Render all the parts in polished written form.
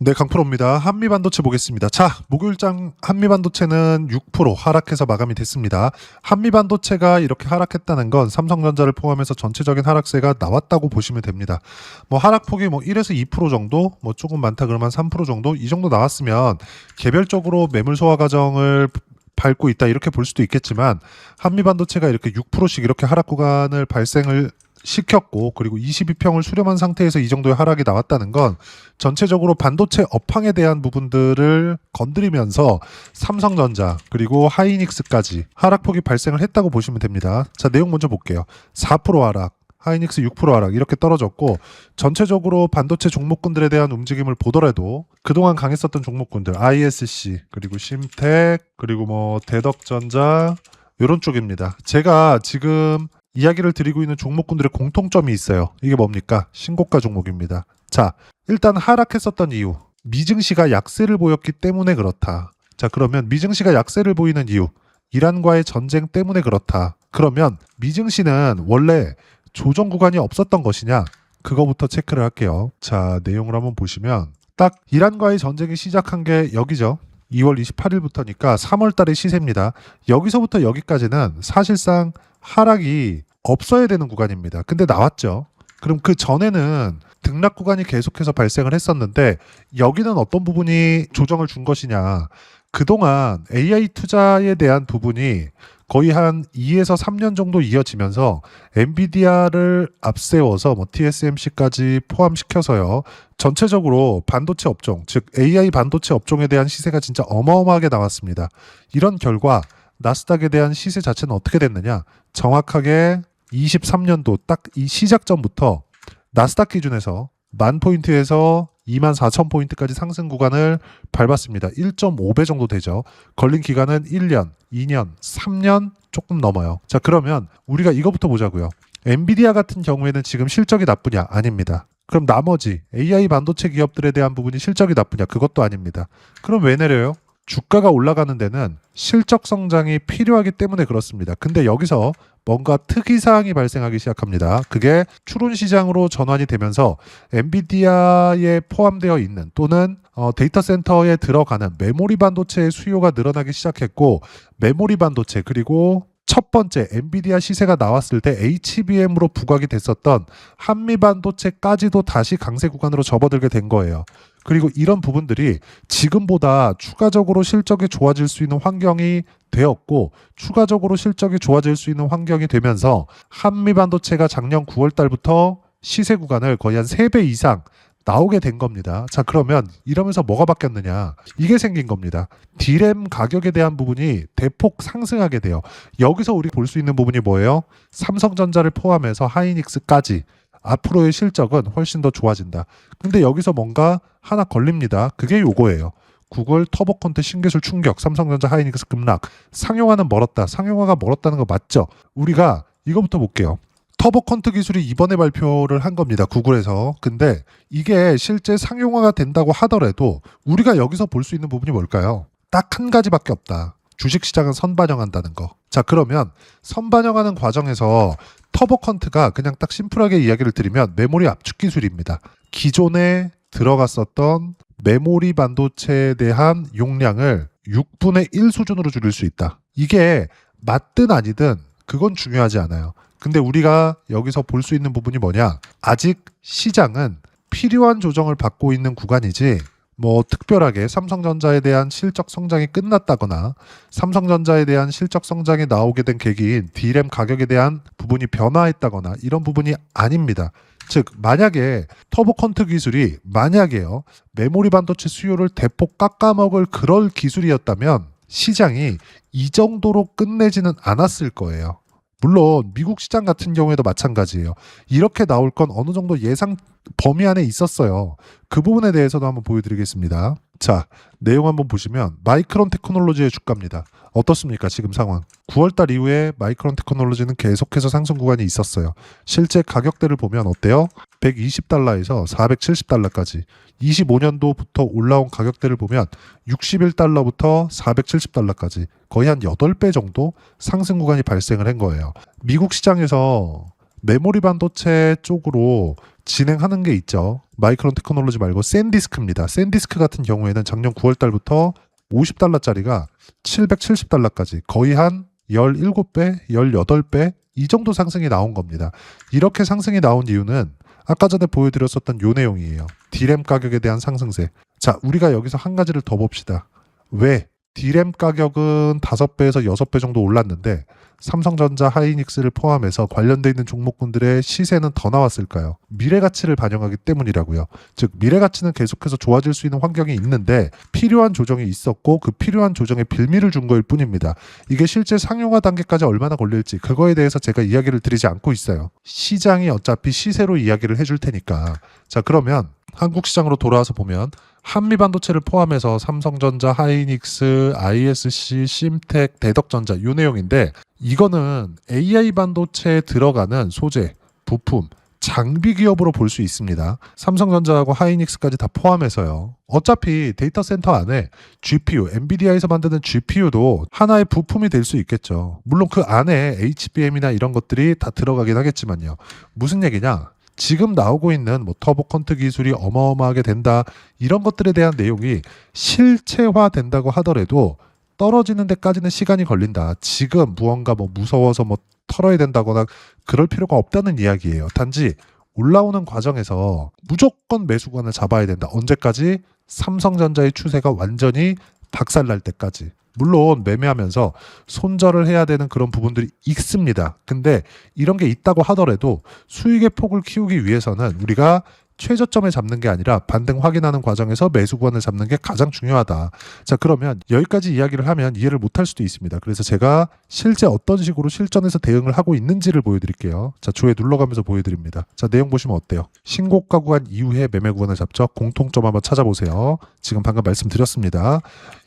네, 강프로입니다. 한미반도체 보겠습니다. 자, 목요일장 한미반도체는 6% 하락해서 마감이 됐습니다. 한미반도체가 이렇게 하락했다는 건 삼성전자를 포함해서 전체적인 하락세가 나왔다고 보시면 됩니다. 뭐 하락폭이 뭐 1에서 2% 정도, 뭐 조금 많다 그러면 3% 정도, 이 정도 나왔으면 개별적으로 매물 소화 과정을 밟고 있다 이렇게 볼 수도 있겠지만, 한미반도체가 이렇게 6%씩 이렇게 하락 구간을 발생을 시켰고, 그리고 22평을 수렴한 상태에서 이 정도의 하락이 나왔다는 건 전체적으로 반도체 업황에 대한 부분들을 건드리면서 삼성전자 그리고 하이닉스까지 하락폭이 발생을 했다고 보시면 됩니다. 자, 내용 먼저 볼게요. 4% 하락, 하이닉스 6% 하락 이렇게 떨어졌고, 전체적으로 반도체 종목군들에 대한 움직임을 보더라도 그동안 강했었던 종목군들 ISC 그리고 심텍 그리고 뭐 대덕전자 이런 쪽입니다. 제가 지금 이야기를 드리고 있는 종목군들의 공통점이 있어요. 이게 뭡니까? 신고가 종목입니다. 자, 일단 하락했었던 이유, 미증시가 약세를 보였기 때문에 그렇다. 자, 그러면 미증시가 약세를 보이는 이유, 이란과의 전쟁 때문에 그렇다. 그러면 미증시는 원래 조정 구간이 없었던 것이냐? 그거부터 체크를 할게요. 자, 내용을 한번 보시면 딱 이란과의 전쟁이 시작한 게 여기죠. 2월 28일부터니까 3월 달의 시세입니다. 여기서부터 여기까지는 사실상 하락이 없어야 되는 구간입니다. 근데 나왔죠. 그럼 그 전에는 등락 구간이 계속해서 발생을 했었는데, 여기는 어떤 부분이 조정을 준 것이냐. 그동안 AI 투자에 대한 부분이 거의 한 2에서 3년 정도 이어지면서 엔비디아를 앞세워서 뭐 TSMC까지 포함시켜서요. 전체적으로 반도체 업종, 즉 AI 반도체 업종에 대한 시세가 진짜 어마어마하게 나왔습니다. 이런 결과 나스닥에 대한 시세 자체는 어떻게 됐느냐? 정확하게 23년도 딱 이 시작 전부터 나스닥 기준에서 10,000포인트에서 24,000포인트까지 상승 구간을 밟았습니다. 1.5배 정도 되죠. 걸린 기간은 1년, 2년, 3년 조금 넘어요. 자, 그러면 우리가 이거부터 보자고요. 엔비디아 같은 경우에는 지금 실적이 나쁘냐? 아닙니다. 그럼 나머지 AI 반도체 기업들에 대한 부분이 실적이 나쁘냐? 그것도 아닙니다. 그럼 왜 내려요? 주가가 올라가는 데는 실적 성장이 필요하기 때문에 그렇습니다. 근데 여기서 뭔가 특이사항이 발생하기 시작합니다. 그게 추론 시장으로 전환이 되면서 엔비디아에 포함되어 있는 또는 데이터 센터에 들어가는 메모리 반도체의 수요가 늘어나기 시작했고, 메모리 반도체 그리고 첫 번째 엔비디아 시세가 나왔을 때 HBM으로 부각이 됐었던 한미 반도체까지도 다시 강세 구간으로 접어들게 된 거예요. 그리고 이런 부분들이 지금보다 추가적으로 실적이 좋아질 수 있는 환경이 되었고, 추가적으로 실적이 좋아질 수 있는 환경이 되면서 한미 반도체가 작년 9월 달부터 시세 구간을 거의 한 3배 이상 나오게 된 겁니다. 자, 그러면 이러면서 뭐가 바뀌었느냐? 이게 생긴 겁니다. D램 가격에 대한 부분이 대폭 상승하게 돼요. 여기서 우리 볼 수 있는 부분이 뭐예요? 삼성전자를 포함해서 하이닉스까지 앞으로의 실적은 훨씬 더 좋아진다. 근데 여기서 뭔가 하나 걸립니다. 그게 요거예요. 구글 터보컨트 신기술 충격, 삼성전자 하이닉스 급락. 상용화는 멀었다. 상용화가 멀었다는 거 맞죠? 우리가 이거부터 볼게요. 터보컨트 기술이 이번에 발표를 한 겁니다. 구글에서. 근데 이게 실제 상용화가 된다고 하더라도 우리가 여기서 볼 수 있는 부분이 뭘까요? 딱 한 가지밖에 없다. 주식시장은 선반영한다는 거. 자, 그러면 선반영하는 과정에서 터보컨트가 그냥 딱 심플하게 이야기를 드리면 메모리 압축 기술입니다. 기존에 들어갔었던 메모리 반도체에 대한 용량을 6분의 1 수준으로 줄일 수 있다. 이게 맞든 아니든 그건 중요하지 않아요. 근데 우리가 여기서 볼 수 있는 부분이 뭐냐? 아직 시장은 필요한 조정을 받고 있는 구간이지, 뭐 특별하게 삼성전자에 대한 실적 성장이 끝났다거나 삼성전자에 대한 실적 성장이 나오게 된 계기인 D램 가격에 대한 부분이 변화했다거나 이런 부분이 아닙니다. 즉, 만약에 터보컨트 기술이 만약에요 메모리 반도체 수요를 대폭 깎아먹을 그럴 기술이었다면 시장이 이 정도로 끝내지는 않았을 거예요. 물론 미국 시장 같은 경우에도 마찬가지예요. 이렇게 나올 건 어느 정도 예상 범위 안에 있었어요. 그 부분에 대해서도 한번 보여드리겠습니다. 자, 내용 한번 보시면 마이크론 테크놀로지의 주가입니다. 어떻습니까? 지금 상황. 9월달 이후에 마이크론 테크놀로지는 계속해서 상승 구간이 있었어요. 실제 가격대를 보면 어때요? 120달러에서 470달러까지 25년도부터 올라온 가격대를 보면 61달러부터 470달러까지 거의 한 8배 정도 상승 구간이 발생을 한 거예요. 미국 시장에서 메모리 반도체 쪽으로 진행하는 게 있죠. 마이크론 테크놀로지 말고 샌디스크입니다. 샌디스크 같은 경우에는 작년 9월 달부터 $50짜리가 $770까지 거의 한 17배, 18배 이 정도 상승이 나온 겁니다. 이렇게 상승이 나온 이유는 아까 전에 보여드렸었던 요 내용이에요. D램 가격에 대한 상승세. 자, 우리가 여기서 한 가지를 더 봅시다. 왜 D램 가격은 5배에서 6배 정도 올랐는데 삼성전자, 하이닉스를 포함해서 관련돼 있는 종목군들의 시세는 더 나왔을까요? 미래 가치를 반영하기 때문이라고요. 즉 미래 가치는 계속해서 좋아질 수 있는 환경이 있는데 필요한 조정이 있었고 그 필요한 조정에 빌미를 준 거일 뿐입니다. 이게 실제 상용화 단계까지 얼마나 걸릴지 그거에 대해서 제가 이야기를 드리지 않고 있어요. 시장이 어차피 시세로 이야기를 해줄 테니까. 자, 그러면 한국 시장으로 돌아와서 보면 한미 반도체를 포함해서 삼성전자, 하이닉스, ISC, 심텍, 대덕전자 이 내용인데 이거는 AI 반도체에 들어가는 소재, 부품, 장비 기업으로 볼 수 있습니다. 삼성전자하고 하이닉스까지 다 포함해서요. 어차피 데이터 센터 안에 GPU, 엔비디아에서 만드는 GPU도 하나의 부품이 될 수 있겠죠. 물론 그 안에 HBM이나 이런 것들이 다 들어가긴 하겠지만요. 무슨 얘기냐? 지금 나오고 있는 뭐 터보 퀀트 기술이 어마어마하게 된다 이런 것들에 대한 내용이 실체화된다고 하더라도 떨어지는 데까지는 시간이 걸린다. 지금 무언가 뭐 무서워서 뭐 털어야 된다거나 그럴 필요가 없다는 이야기예요. 단지 올라오는 과정에서 무조건 매수관을 잡아야 된다. 언제까지? 삼성전자의 추세가 완전히 박살날 때까지. 물론 매매하면서 손절을 해야 되는 그런 부분들이 있습니다. 근데 이런 게 있다고 하더라도 수익의 폭을 키우기 위해서는 우리가 최저점에 잡는 게 아니라 반등 확인하는 과정에서 매수 구간을 잡는 게 가장 중요하다. 자, 그러면 여기까지 이야기를 하면 이해를 못할 수도 있습니다. 그래서 제가 실제 어떤 식으로 실전에서 대응을 하고 있는지를 보여드릴게요. 자, 조회 눌러가면서 보여드립니다. 자, 내용 보시면 어때요? 신고가 구간 이후에 매매 구간을 잡죠. 공통점 한번 찾아보세요. 지금 방금 말씀드렸습니다.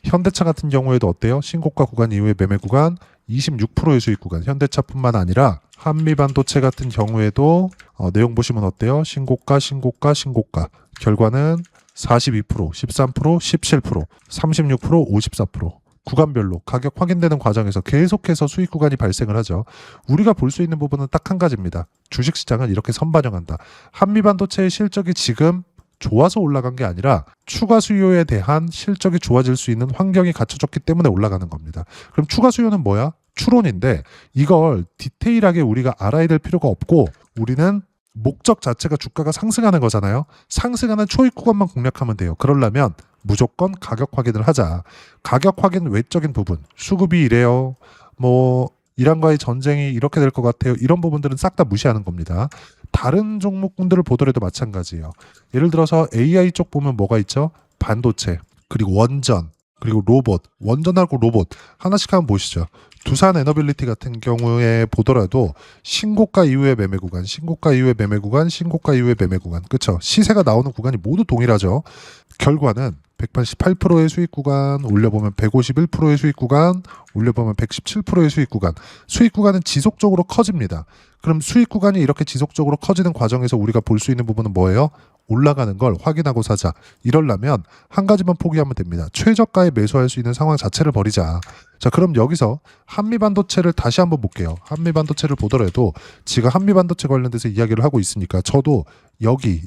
현대차 같은 경우에도 어때요? 신고가 구간 이후에 매매 구간 26%의 수익 구간. 현대차뿐만 아니라 한미반도체 같은 경우에도 내용 보시면 어때요? 신고가, 신고가, 신고가. 결과는 42%, 13%, 17%, 36%, 54%. 구간별로 가격 확인되는 과정에서 계속해서 수익 구간이 발생을 하죠. 우리가 볼 수 있는 부분은 딱 한 가지입니다. 주식시장은 이렇게 선반영한다. 한미반도체의 실적이 지금 좋아서 올라간 게 아니라 추가 수요에 대한 실적이 좋아질 수 있는 환경이 갖춰졌기 때문에 올라가는 겁니다. 그럼 추가 수요는 뭐야? 추론인데 이걸 디테일하게 우리가 알아야 될 필요가 없고 우리는 목적 자체가 주가가 상승하는 거잖아요. 상승하는 초입 구간만 공략하면 돼요. 그러려면 무조건 가격 확인을 하자. 가격 확인 외적인 부분, 수급이 이래요. 뭐 이란과의 전쟁이 이렇게 될 것 같아요. 이런 부분들은 싹 다 무시하는 겁니다. 다른 종목군들을 보더라도 마찬가지예요. 예를 들어서 AI 쪽 보면 뭐가 있죠? 반도체, 그리고 원전, 그리고 로봇, 원전하고 로봇 하나씩 한번 보시죠. 두산 에너빌리티 같은 경우에 보더라도 신고가 이후의 매매 구간, 신고가 이후의 매매 구간, 신고가 이후의 매매 구간. 그렇죠? 시세가 나오는 구간이 모두 동일하죠. 결과는 188%의 수익 구간, 올려보면 151%의 수익 구간, 올려보면 117%의 수익 구간. 수익 구간은 지속적으로 커집니다. 그럼 수익 구간이 이렇게 지속적으로 커지는 과정에서 우리가 볼 수 있는 부분은 뭐예요? 올라가는 걸 확인하고 사자. 이러려면 한 가지만 포기하면 됩니다. 최저가에 매수할 수 있는 상황 자체를 버리자. 자, 그럼 여기서 한미반도체를 다시 한번 볼게요. 한미반도체를 보더라도 지금 한미반도체 관련돼서 이야기를 하고 있으니까 저도 여기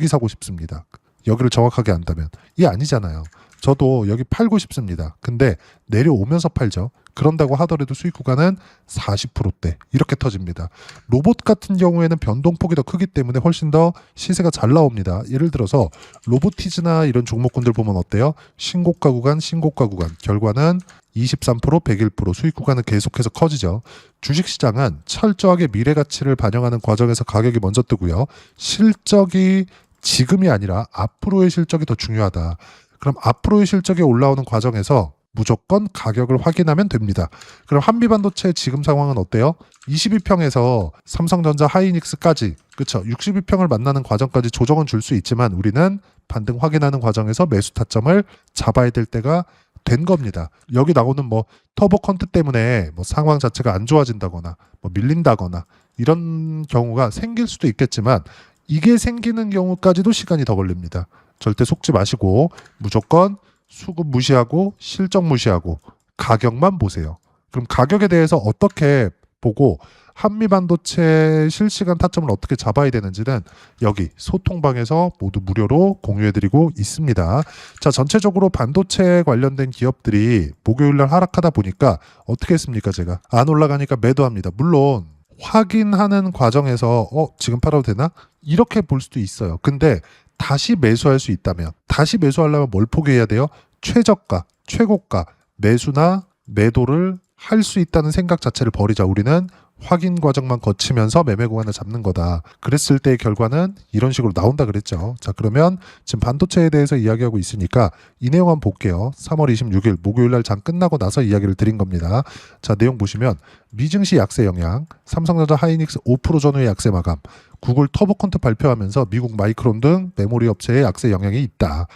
사고 싶습니다. 여기를 정확하게 안다면 이게 아니잖아요. 저도 여기 팔고 싶습니다. 근데 내려오면서 팔죠. 그런다고 하더라도 수익 구간은 40%대 이렇게 터집니다. 로봇 같은 경우에는 변동폭이 더 크기 때문에 훨씬 더 시세가 잘 나옵니다. 예를 들어서 로보티즈나 이런 종목군들 보면 어때요? 신고가 구간, 신고가 구간. 결과는 23%, 101% 수익 구간은 계속해서 커지죠. 주식시장은 철저하게 미래 가치를 반영하는 과정에서 가격이 먼저 뜨고요. 실적이 지금이 아니라 앞으로의 실적이 더 중요하다. 그럼 앞으로의 실적이 올라오는 과정에서 무조건 가격을 확인하면 됩니다. 그럼 한미반도체 지금 상황은 어때요? 22평에서 삼성전자 하이닉스까지 그렇죠. 62평을 만나는 과정까지 조정은 줄 수 있지만 우리는 반등 확인하는 과정에서 매수 타점을 잡아야 될 때가 된 겁니다. 여기 나오는 뭐 터보 컨트 때문에 뭐 상황 자체가 안 좋아진다거나 뭐 밀린다거나 이런 경우가 생길 수도 있겠지만 이게 생기는 경우까지도 시간이 더 걸립니다. 절대 속지 마시고 무조건 수급 무시하고 실적 무시하고 가격만 보세요. 그럼 가격에 대해서 어떻게 보고 한미반도체 실시간 타점을 어떻게 잡아야 되는지는 여기 소통방에서 모두 무료로 공유해드리고 있습니다. 자, 전체적으로 반도체 관련된 기업들이 목요일날 하락하다 보니까 어떻게 했습니까? 제가 안 올라가니까 매도합니다. 물론 확인하는 과정에서 지금 팔아도 되나? 이렇게 볼 수도 있어요. 근데 다시 매수할 수 있다면, 다시 매수하려면 뭘 포기해야 돼요? 최저가, 최고가, 매수나 매도를 할 수 있다는 생각 자체를 버리자. 우리는 확인 과정만 거치면서 매매 구간을 잡는 거다. 그랬을 때의 결과는 이런 식으로 나온다 그랬죠. 자, 그러면 지금 반도체에 대해서 이야기하고 있으니까 이 내용 한번 볼게요. 3월 26일 목요일 날 장 끝나고 나서 이야기를 드린 겁니다. 자, 내용 보시면 미증시 약세 영향, 삼성전자 하이닉스 5% 전후의 약세 마감, 구글 터보컨트 발표하면서 미국 마이크론 등 메모리 업체의 약세 영향이 있다.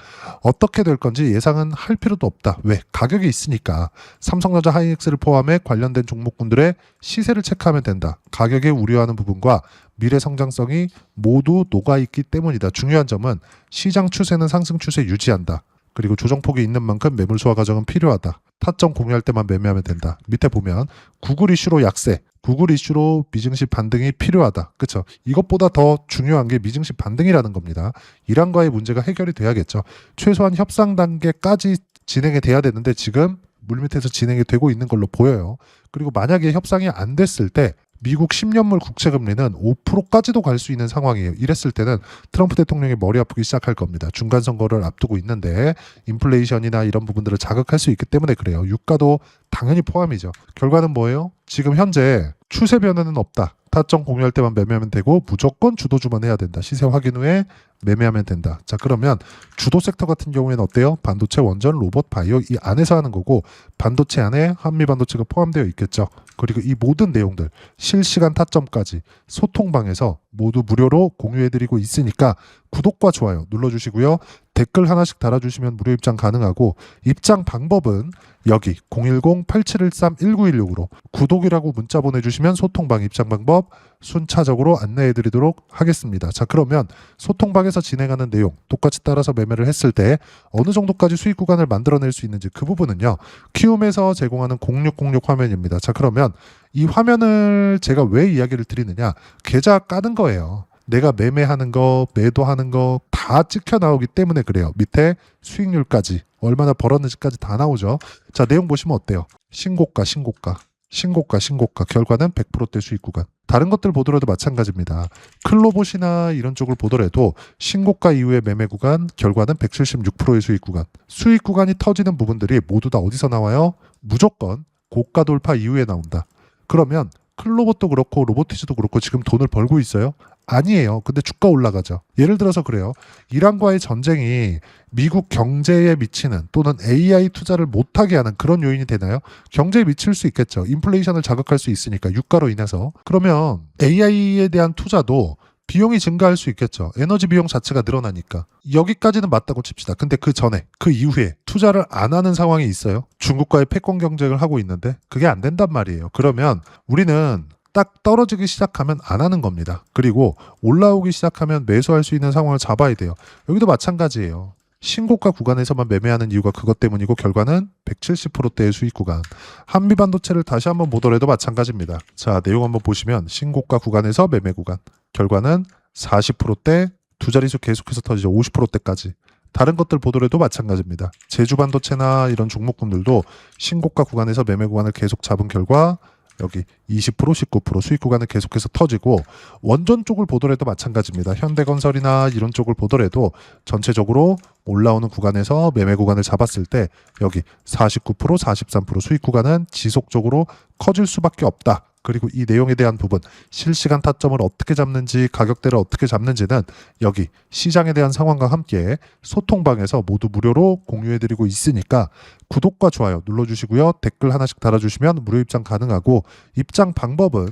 어떻게 될 건지 예상은 할 필요도 없다. 왜? 가격이 있으니까. 삼성전자 하이닉스를 포함해 관련된 종목군들의 시세를 체크하면 된다. 가격에 우려하는 부분과 미래 성장성이 모두 녹아있기 때문이다. 중요한 점은 시장 추세는 상승 추세 유지한다. 그리고 조정폭이 있는 만큼 매물 소화 과정은 필요하다. 타점 공유할 때만 매매하면 된다. 밑에 보면 구글 이슈로 약세, 구글 이슈로 미증시 반등이 필요하다. 그렇죠? 이것보다 더 중요한 게 미증시 반등이라는 겁니다. 이란과의 문제가 해결이 돼야겠죠. 최소한 협상 단계까지 진행이 돼야 되는데 지금 물밑에서 진행이 되고 있는 걸로 보여요. 그리고 만약에 협상이 안 됐을 때 미국 10년물 국채금리는 5%까지도 갈 수 있는 상황이에요. 이랬을 때는 트럼프 대통령이 머리 아프기 시작할 겁니다. 중간 선거를 앞두고 있는데 인플레이션이나 이런 부분들을 자극할 수 있기 때문에 그래요. 유가도 당연히 포함이죠. 결과는 뭐예요? 지금 현재 추세 변화는 없다. 타점 공유할 때만 매매하면 되고 무조건 주도 주문해야 된다. 시세 확인 후에 매매하면 된다. 자, 그러면 주도 섹터 같은 경우에는 어때요? 반도체, 원전, 로봇, 바이오 이 안에서 하는 거고 반도체 안에 한미반도체가 포함되어 있겠죠. 그리고 이 모든 내용들 실시간 타점까지 소통방에서 모두 무료로 공유해드리고 있으니까 구독과 좋아요 눌러주시고요. 댓글 하나씩 달아주시면 무료 입장 가능하고 입장 방법은 여기 010-8713-1916으로 구독이라고 문자 보내주시면 소통방 입장 방법 순차적으로 안내해드리도록 하겠습니다. 자, 그러면 소통방에서 진행하는 내용 똑같이 따라서 매매를 했을 때 어느 정도까지 수익 구간을 만들어낼 수 있는지 그 부분은요. 키움에서 제공하는 0606 화면입니다. 자, 그러면 이 화면을 제가 왜 이야기를 드리느냐, 계좌 까는 거예요. 내가 매매하는 거, 매도하는 거 다 찍혀 나오기 때문에 그래요. 밑에 수익률까지 얼마나 벌었는지까지 다 나오죠. 자, 내용 보시면 어때요? 신고가, 신고가, 신고가, 신고가. 결과는 100%대 수익 구간. 다른 것들 보더라도 마찬가지입니다. 클로봇이나 이런 쪽을 보더라도 신고가 이후의 매매 구간, 결과는 176%의 수익 구간. 수익 구간이 터지는 부분들이 모두 다 어디서 나와요? 무조건 고가 돌파 이후에 나온다. 그러면 클로봇도 그렇고 로보티즈도 그렇고 지금 돈을 벌고 있어요? 아니에요. 근데 주가 올라가죠. 예를 들어서 그래요. 이란과의 전쟁이 미국 경제에 미치는 또는 AI 투자를 못하게 하는 그런 요인이 되나요? 경제에 미칠 수 있겠죠. 인플레이션을 자극할 수 있으니까 유가로 인해서. 그러면 AI에 대한 투자도 비용이 증가할 수 있겠죠. 에너지 비용 자체가 늘어나니까. 여기까지는 맞다고 칩시다. 근데 그 전에, 그 이후에 투자를 안 하는 상황이 있어요. 중국과의 패권 경쟁을 하고 있는데 그게 안 된단 말이에요. 그러면 우리는 딱 떨어지기 시작하면 안 하는 겁니다. 그리고 올라오기 시작하면 매수할 수 있는 상황을 잡아야 돼요. 여기도 마찬가지예요. 신고가 구간에서만 매매하는 이유가 그것 때문이고 결과는 170%대의 수익 구간. 한미반도체를 다시 한번 보더라도 마찬가지입니다. 자, 내용 한번 보시면 신고가 구간에서 매매 구간. 결과는 40%대, 두 자릿수 계속해서 터지죠. 50%대까지. 다른 것들 보더라도 마찬가지입니다. 제주반도체나 이런 종목군들도 신고가 구간에서 매매 구간을 계속 잡은 결과 여기 20%, 19% 수익 구간을 계속해서 터지고 원전 쪽을 보더라도 마찬가지입니다. 현대건설이나 이런 쪽을 보더라도 전체적으로 올라오는 구간에서 매매 구간을 잡았을 때 여기 49%, 43% 수익 구간은 지속적으로 커질 수밖에 없다. 그리고 이 내용에 대한 부분, 실시간 타점을 어떻게 잡는지, 가격대를 어떻게 잡는지는 여기 시장에 대한 상황과 함께 소통방에서 모두 무료로 공유해드리고 있으니까 구독과 좋아요 눌러주시고요. 댓글 하나씩 달아주시면 무료 입장 가능하고 입장 방법은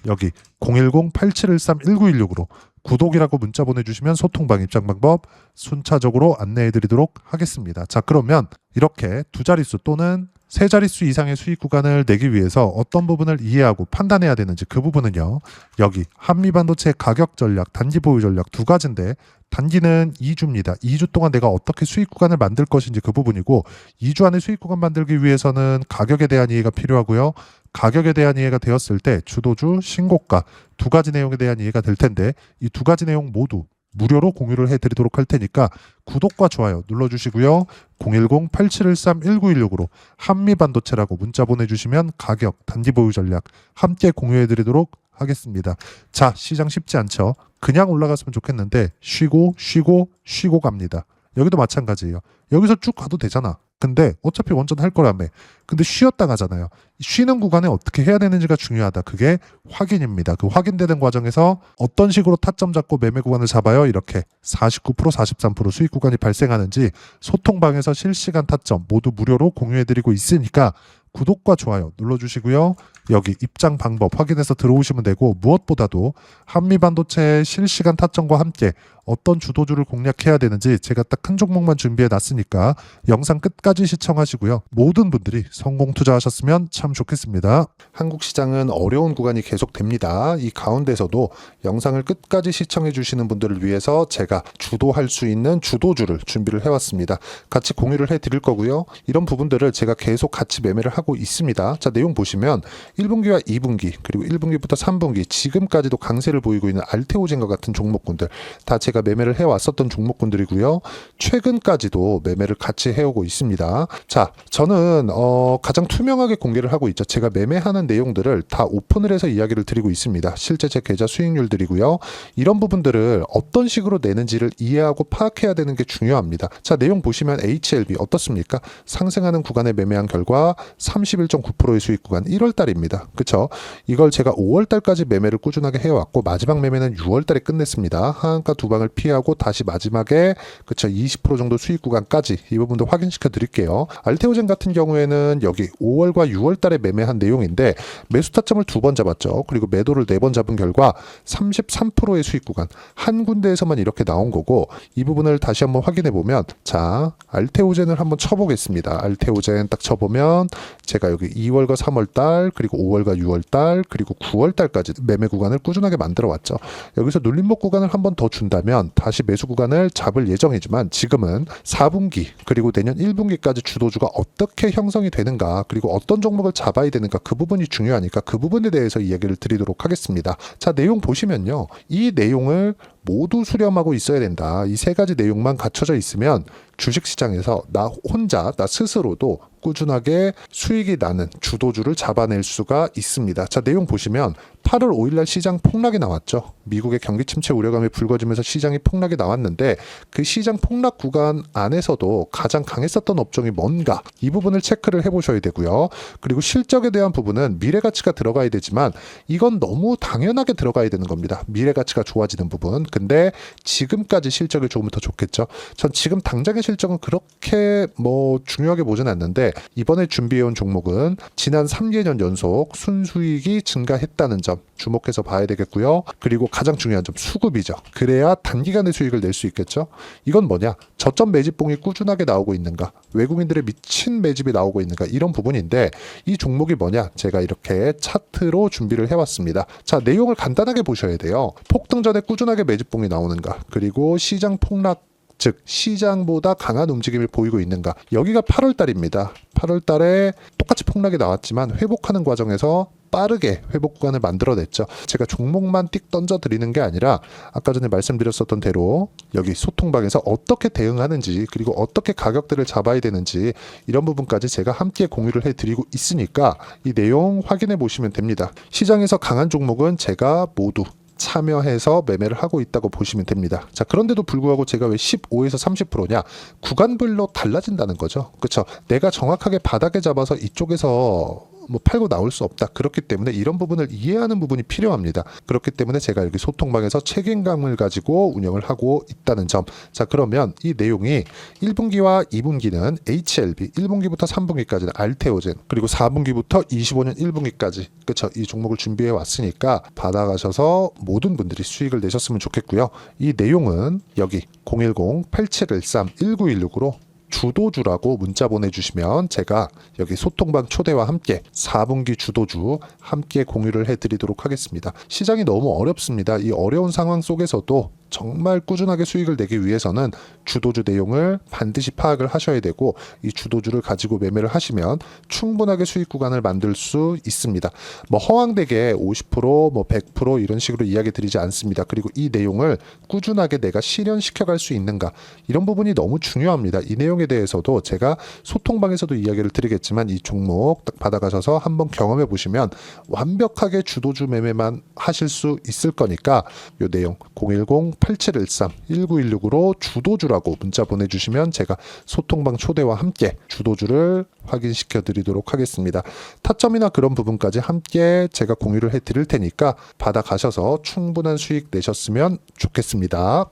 여기 010-8713-1916으로 구독이라고 문자 보내주시면 소통방 입장 방법 순차적으로 안내해드리도록 하겠습니다. 자, 그러면 이렇게 두 자릿수 또는 세 자릿수 이상의 수익 구간을 내기 위해서 어떤 부분을 이해하고 판단해야 되는지 그 부분은요. 여기 한미반도체 가격 전략, 단기 보유 전략 두 가지인데 단기는 2주입니다. 2주 동안 내가 어떻게 수익 구간을 만들 것인지 그 부분이고 2주 안에 수익 구간 만들기 위해서는 가격에 대한 이해가 필요하고요. 가격에 대한 이해가 되었을 때 주도주, 신고가 두 가지 내용에 대한 이해가 될 텐데 이 두 가지 내용 모두 무료로 공유를 해드리도록 할 테니까 구독과 좋아요 눌러주시고요. 010-8713-1916으로 한미반도체라고 문자 보내주시면 가격, 단기 보유 전략 함께 공유해드리도록 하겠습니다. 자, 시장 쉽지 않죠? 그냥 올라갔으면 좋겠는데 쉬고 갑니다. 여기도 마찬가지예요. 여기서 쭉 가도 되잖아. 근데 어차피 원전 할 거라며. 근데 쉬었다 가잖아요. 쉬는 구간에 어떻게 해야 되는지가 중요하다. 그게 확인입니다. 그 확인되는 과정에서 어떤 식으로 타점 잡고 매매 구간을 잡아요. 이렇게 49%, 43% 수익 구간이 발생하는지 소통방에서 실시간 타점 모두 무료로 공유해드리고 있으니까 구독과 좋아요 눌러주시고요. 여기 입장 방법 확인해서 들어오시면 되고 무엇보다도 한미반도체의 실시간 타점과 함께 어떤 주도주를 공략해야 되는지 제가 딱 큰 종목만 준비해 놨으니까 영상 끝까지 시청하시고요. 모든 분들이 성공 투자하셨으면 참 좋겠습니다. 한국 시장은 어려운 구간이 계속됩니다. 이 가운데서도 영상을 끝까지 시청해 주시는 분들을 위해서 제가 주도할 수 있는 주도주를 준비를 해왔습니다. 같이 공유를 해드릴 거고요. 이런 부분들을 제가 계속 같이 매매를 하고 있습니다. 자, 내용 보시면 1분기와 2분기 그리고 1분기부터 3분기 지금까지도 강세를 보이고 있는 알테오젠과 같은 종목군들 다 제가 매매를 해왔었던 종목군들이고요. 최근까지도 매매를 같이 해오고 있습니다. 자, 저는 가장 투명하게 공개를 하고 있죠. 제가 매매하는 내용들을 다 오픈을 해서 이야기를 드리고 있습니다. 실제 제 계좌 수익률들이고요. 이런 부분들을 어떤 식으로 내는지를 이해하고 파악해야 되는 게 중요합니다. 자, 내용 보시면 HLB 어떻습니까? 상승하는 구간에 매매한 결과 31.9%의 수익 구간 1월달입니다. 그쵸? 이걸 제가 5월달까지 매매를 꾸준하게 해왔고 마지막 매매는 6월달에 끝냈습니다. 하한가 두 방을 피하고 다시 마지막에 그쵸 20% 정도 수익 구간까지 이 부분도 확인시켜 드릴게요. 알테오젠 같은 경우에는 여기 5월과 6월달에 매매한 내용인데 매수 타점을 2번 잡았죠. 그리고 매도를 4번 잡은 결과 33%의 수익 구간 한 군데에서만 이렇게 나온 거고 이 부분을 다시 한번 확인해 보면 자 알테오젠을 한번 쳐보겠습니다. 알테오젠 딱 쳐보면 제가 여기 2월과 3월달 그리고 5월과 6월달 그리고 9월달까지 매매 구간을 꾸준하게 만들어 왔죠. 여기서 눌림목 구간을 한번 더 준다면 다시 매수 구간을 잡을 예정이지만 지금은 4분기 그리고 내년 1분기까지 주도주가 어떻게 형성이 되는가 그리고 어떤 종목을 잡아야 되는가 그 부분이 중요하니까 그 부분에 대해서 이야기를 드리도록 하겠습니다. 자, 내용 보시면요. 이 내용을 모두 수렴하고 있어야 된다. 이 세 가지 내용만 갖춰져 있으면 주식시장에서 나 혼자 나 스스로도 꾸준하게 수익이 나는 주도주를 잡아낼 수가 있습니다. 자, 내용 보시면 8월 5일날 시장 폭락이 나왔죠. 미국의 경기 침체 우려감이 불거지면서 시장이 폭락이 나왔는데 그 시장 폭락 구간 안에서도 가장 강했었던 업종이 뭔가 이 부분을 체크를 해보셔야 되고요. 그리고 실적에 대한 부분은 미래가치가 들어가야 되지만 이건 너무 당연하게 들어가야 되는 겁니다. 미래가치가 좋아지는 부분. 근데 지금까지 실적이 조금 더 좋겠죠. 전 지금 당장의 실적은 그렇게 중요하게 보진 않는데 이번에 준비해온 종목은 지난 3개년 연속 순수익이 증가했다는 점 주목해서 봐야 되겠고요. 그리고 가장 중요한 점 수급이죠. 그래야 단기간에 수익을 낼 수 있겠죠. 이건 뭐냐? 저점 매집봉이 꾸준하게 나오고 있는가? 외국인들의 미친 매집이 나오고 있는가? 이런 부분인데 이 종목이 뭐냐? 제가 이렇게 차트로 준비를 해왔습니다. 자, 내용을 간단하게 보셔야 돼요. 폭등 전에 꾸준하게 매집봉이 나오는가? 그리고 시장 폭락 즉 시장보다 강한 움직임을 보이고 있는가. 여기가 8월 달입니다. 8월 달에 똑같이 폭락이 나왔지만 회복하는 과정에서 빠르게 회복 구간을 만들어냈죠. 제가 종목만 띡 던져드리는 게 아니라 아까 전에 말씀드렸었던 대로 여기 소통방에서 어떻게 대응하는지 그리고 어떻게 가격들을 잡아야 되는지 이런 부분까지 제가 함께 공유를 해드리고 있으니까 이 내용 확인해 보시면 됩니다. 시장에서 강한 종목은 제가 모두 참여해서 매매를 하고 있다고 보시면 됩니다. 자, 그런데도 불구하고 제가 왜 15에서 30%냐? 구간별로 달라진다는 거죠. 그렇죠? 내가 정확하게 바닥에 잡아서 이쪽에서 팔고 나올 수 없다. 그렇기 때문에 이런 부분을 이해하는 부분이 필요합니다. 그렇기 때문에 제가 여기 소통방에서 책임감을 가지고 운영을 하고 있다는 점. 자, 그러면 이 내용이 1분기와 2분기는 HLB, 1분기부터 3분기까지는 알테오젠, 그리고 4분기부터 25년 1분기까지 그렇죠. 이 종목을 준비해 왔으니까 받아가셔서 모든 분들이 수익을 내셨으면 좋겠고요. 이 내용은 여기 010-8713-1916으로 주도주라고 문자 보내주시면 제가 여기 소통방 초대와 함께 4분기 주도주 함께 공유를 해드리도록 하겠습니다. 시장이 너무 어렵습니다. 이 어려운 상황 속에서도 정말 꾸준하게 수익을 내기 위해서는 주도주 내용을 반드시 파악을 하셔야 되고, 이 주도주를 가지고 매매를 하시면 충분하게 수익 구간을 만들 수 있습니다. 뭐 허황되게 50%, 뭐 100% 이런 식으로 이야기 드리지 않습니다. 그리고 이 내용을 꾸준하게 내가 실현시켜 갈 수 있는가, 이런 부분이 너무 중요합니다. 이 내용에 대해서도 제가 소통방에서도 이야기를 드리겠지만, 이 종목 딱 받아가셔서 한번 경험해 보시면 완벽하게 주도주 매매만 하실 수 있을 거니까, 이 내용 010-8713-1916으로 주도주라고 문자 보내주시면 제가 소통방 초대와 함께 주도주를 확인시켜 드리도록 하겠습니다. 타점이나 그런 부분까지 함께 제가 공유를 해 드릴 테니까 받아가셔서 충분한 수익 내셨으면 좋겠습니다.